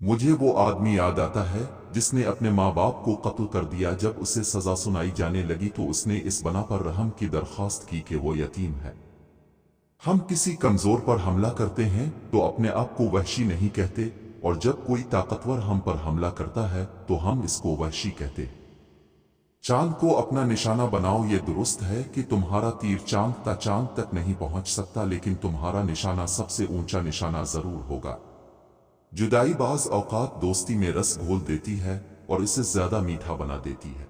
मुझे वो आदमी याद आता है जिसने अपने माँ बाप को कत्ल कर दिया। जब उसे सजा सुनाई जाने लगी तो उसने इस बना पर रहम की दरख्वास्त की कि वो यतीम है। हम किसी कमजोर पर हमला करते हैं तो अपने आप को वहशी नहीं कहते, और जब कोई ताकतवर हम पर हमला करता है तो हम इसको वहशी कहते हैं। चांद को अपना निशाना बनाओ। ये दुरुस्त है कि तुम्हारा तीर चांद तक नहीं पहुंच सकता, लेकिन तुम्हारा निशाना सबसे ऊंचा निशाना जरूर होगा। जुदाई बाज औकात दोस्ती में रस घोल देती है और इसे ज्यादा मीठा बना देती है।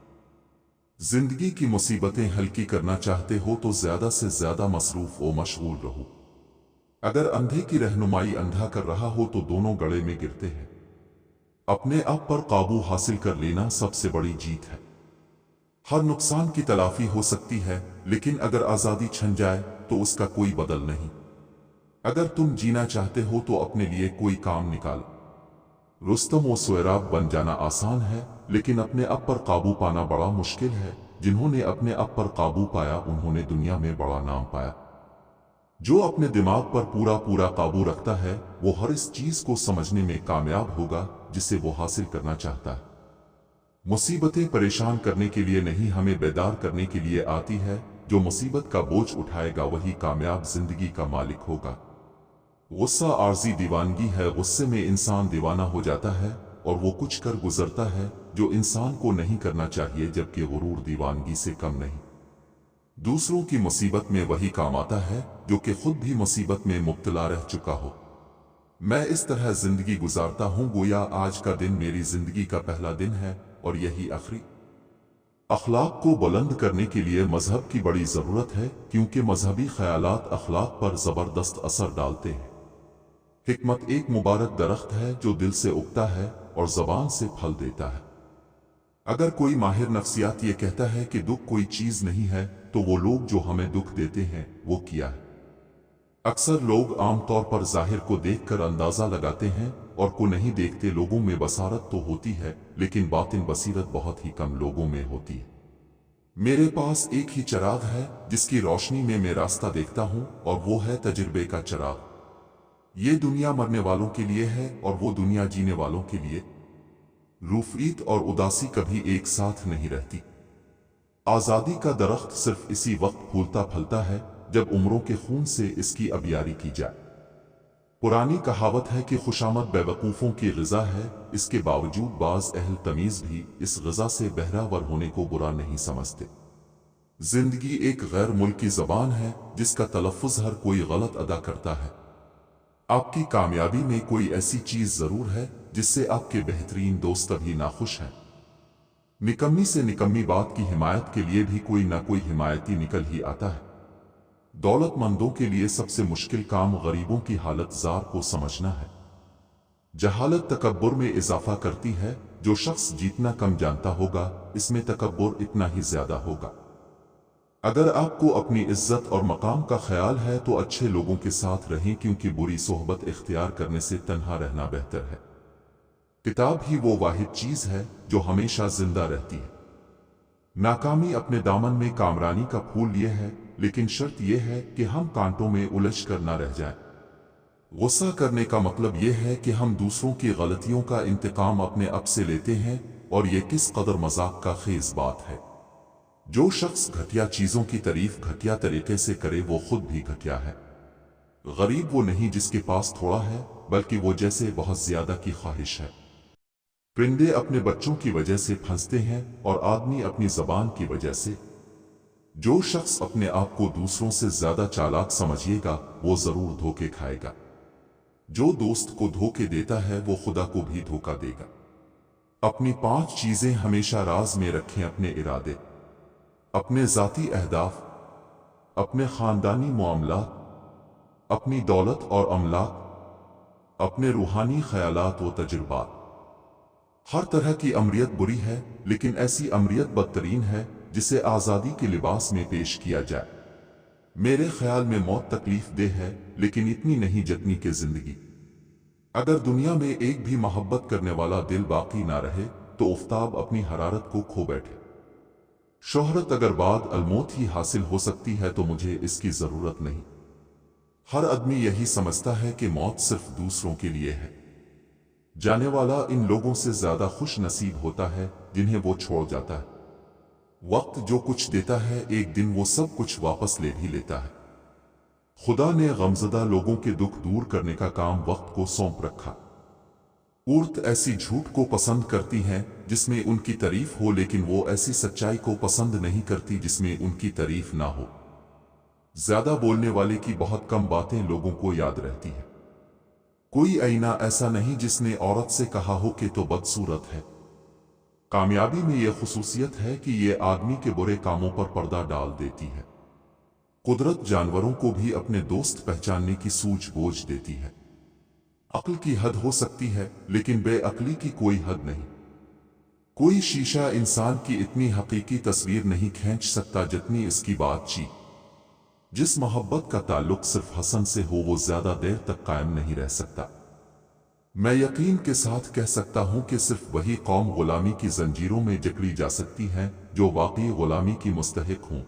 जिंदगी की मुसीबतें हल्की करना चाहते हो तो ज्यादा से ज्यादा मसरूफ व मशगूल रहो। अगर अंधे की रहनुमाई अंधा कर रहा हो तो दोनों गले में गिरते हैं। अपने आप पर काबू हासिल कर लेना सबसे बड़ी जीत है। हर नुकसान की तलाफी हो सकती है, लेकिन अगर आजादी छन जाए तो उसका कोई बदल नहीं। अगर तुम जीना चाहते हो तो अपने लिए कोई काम निकालो। रुस्तम व सुएराब बन जाना आसान है, लेकिन अपने आप पर काबू पाना बड़ा मुश्किल है। जिन्होंने अपने आप पर काबू पाया उन्होंने दुनिया में बड़ा नाम पाया। जो अपने दिमाग पर पूरा पूरा काबू रखता है वो हर इस चीज को समझने में कामयाब होगा जिसे वो हासिल करना चाहता है। मुसीबतें परेशान करने के लिए नहीं, हमें बेदार करने के लिए आती है। जो मुसीबत का बोझ उठाएगा वही कामयाब जिंदगी का मालिक होगा। गुस्सा आर्जी दीवानगी है। गुस्से में इंसान दीवाना हो जाता है और वो कुछ कर गुजरता है जो इंसान को नहीं करना चाहिए, जबकि गुरूर दीवानगी से कम नहीं। दूसरों की मुसीबत में वही काम आता है जो कि खुद भी मुसीबत में मुब्तला रह चुका हो। मैं इस तरह जिंदगी गुजारता हूं गोया आज का दिन मेरी जिंदगी का पहला दिन है और यही आखिरी। अखलाक को बुलंद करने के लिए मजहब की बड़ी जरूरत है, क्योंकि मजहबी ख्यालात अखलाक पर जबरदस्त असर डालते हैं। हिकमत एक मुबारक दरख्त है जो दिल से उगता है और जबान से फल देता है। अगर कोई माहिर नफ्सियात ये कहता है कि दुख कोई चीज नहीं है, तो वो लोग जो हमें दुख देते हैं वो क्या है? अक्सर लोग आमतौर पर जाहिर को देखकर अंदाजा लगाते हैं और को नहीं देखते। लोगों में बसारत तो होती है, लेकिन बातिन बसीरत बहुत ही कम लोगों में होती है। मेरे पास एक ही चिराग है जिसकी रोशनी में मैं रास्ता देखता हूं, और वो है तजुर्बे का चिराग। ये दुनिया मरने वालों के लिए है और वो दुनिया जीने वालों के लिए। रूफीत और उदासी कभी एक साथ नहीं रहती। आजादी का दरख्त सिर्फ इसी वक्त फूलता फलता है जब उम्रों के खून से इसकी अबियारी की जाए। पुरानी कहावत है कि खुशामद बेवकूफों की ग़िज़ा है। इसके बावजूद बाज अहल तमीज़ भी इस ग़िज़ा से बहरावर होने को बुरा नहीं समझते। जिंदगी एक गैर मुल्की ज़बान है जिसका तलफ़्फ़ुज़ हर कोई गलत अदा करता है। आपकी कामयाबी में कोई ऐसी चीज जरूर है जिससे आपके बेहतरीन दोस्त भी नाखुश हैं। निकम्मी से निकम्मी बात की हिमायत के लिए भी कोई ना कोई हिमायती निकल ही आता है। दौलतमंदों के लिए सबसे मुश्किल काम गरीबों की हालत ज़ार को समझना है। जहालत तकब्बुर में इजाफा करती है। जो शख्स जितना कम जानता होगा, इसमें तकब्बुर इतना ही ज्यादा होगा। अगर आपको अपनी इज्जत और मकाम का ख्याल है तो अच्छे लोगों के साथ रहें, क्योंकि बुरी सोहबत इख्तियार करने से तन्हा रहना बेहतर है। किताब ही वो वाहिद चीज है जो हमेशा जिंदा रहती है। नाकामी अपने दामन में कामरानी का फूल लिए है, लेकिन शर्त यह है कि हम कांटों में उलझ कर ना रह जाएं। गुस्सा करने का मतलब यह है कि हम दूसरों की गलतियों का इंतकाम अपने आप से लेते हैं, और यह किस कदर मजाक का खेज बात है। जो शख्स घटिया चीजों की तारीफ घटिया तरीके से करे वो खुद भी घटिया है। गरीब वो नहीं जिसके पास थोड़ा है, बल्कि वो जैसे बहुत ज्यादा की ख्वाहिश है। परिंदे अपने बच्चों की वजह से फंसते हैं और आदमी अपनी जबान की वजह से। जो शख्स अपने आप को दूसरों से ज्यादा चालाक समझिएगा वो जरूर धोखे खाएगा। जो दोस्त को धोखे देता है वो खुदा को भी धोखा देगा। अपनी 5 चीजें हमेशा राज में रखें: अपने इरादे, अपने जाती अहदाफ, अपने खानदानी मामलात, अपनी दौलत और अमलाक, अपने रूहानी ख्यालात व तजुर्बात। हर तरह की अमरियत बुरी है, लेकिन ऐसी अमरियत बदतरीन है जिसे आज़ादी के लिबास में पेश किया जाए। मेरे ख्याल में मौत तकलीफ देह है, लेकिन इतनी नहीं जितनी कि जिंदगी। अगर दुनिया में एक भी मोहब्बत करने वाला दिल बाकी ना रहे तो आफ़ताब अपनी हरारत को खो बैठे। शोहरत अगर बाद अलमौत ही हासिल हो सकती है तो मुझे इसकी जरूरत नहीं। हर आदमी यही समझता है कि मौत सिर्फ दूसरों के लिए है। जाने वाला इन लोगों से ज्यादा खुश नसीब होता है जिन्हें वो छोड़ जाता है। वक्त जो कुछ देता है एक दिन वो सब कुछ वापस ले भी लेता है। खुदा ने गमज़दा लोगों के दुख दूर करने का काम वक्त को सौंप रखा। औरत ऐसी झूठ को पसंद करती हैं जिसमें उनकी तारीफ हो, लेकिन वो ऐसी सच्चाई को पसंद नहीं करती जिसमें उनकी तारीफ ना हो। ज्यादा बोलने वाले की बहुत कम बातें लोगों को याद रहती है। कोई आईना ऐसा नहीं जिसने औरत से कहा हो कि तो बदसूरत है। कामयाबी में यह खुसूसियत है कि यह आदमी के बुरे कामों पर पर्दा डाल देती है। कुदरत जानवरों को भी अपने दोस्त पहचानने की सूझबूझ देती है। अक्ल की हद हो सकती है लेकिन बेअक्ली की कोई हद नहीं। कोई शीशा इंसान की इतनी हकीकी तस्वीर नहीं खींच सकता जितनी इसकी बातचीत। जिस मोहब्बत का ताल्लुक सिर्फ हसन से हो वो ज्यादा देर तक कायम नहीं रह सकता। मैं यकीन के साथ कह सकता हूं कि सिर्फ वही कौम गुलामी की जंजीरों में जकड़ी जा सकती है जो वाकई गुलामी की मुस्तहिक हों।